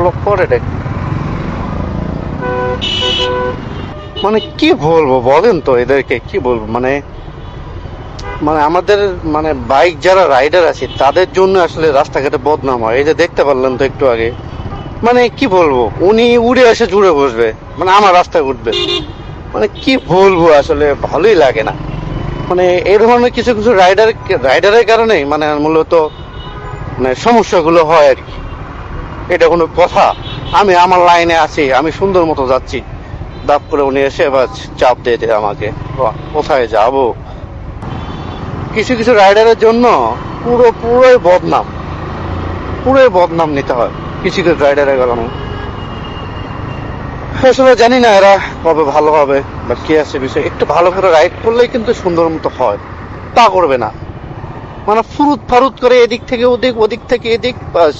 লোক করে দেখ, মানে কি বলবো বলেন তো, এদেরকে কি বলবো, মানে মানে আমাদের মানে বাইক যারা রাইডার আছে তাদের জন্য আসলে রাস্তাঘাটে বদনাম হয়। এই যে দেখতে পারলেন তো একটু আগে, মানে কি বলবো, উনি উড়ে এসে জুড়ে বসবে, মানে আমার রাস্তায় উঠবে, মানে কি বলবো আসলে ভালোই লাগে না। মানে এই ধরনের কিছু কিছু রাইডারের কারণে মানে মূলত মানে সমস্যাগুলো হয় আর কি। এটা কোনো কথা? আমি আমার লাইনে আছি, আমি সুন্দর মতো যাচ্ছি, দাপ করে উনি এসে এবার চাপ দিয়ে দেয় আমাকে। কোথায় যাব? কিছু কিছু রাইডারের জন্য পুরোই বদনাম নিতে হয় কিছু কিছু রাইডারের কারণে। আসলে জানি না এরা কবে ভালো হবে বা কি আছে বিষয়। একটু ভালো করে রাইড করলেই কিন্তু সুন্দর মতো হয়, তা করবে না, মানে ফুরুত ফারুত করে এদিক থেকে ওদিক ওদিক থেকে এদিক, বাস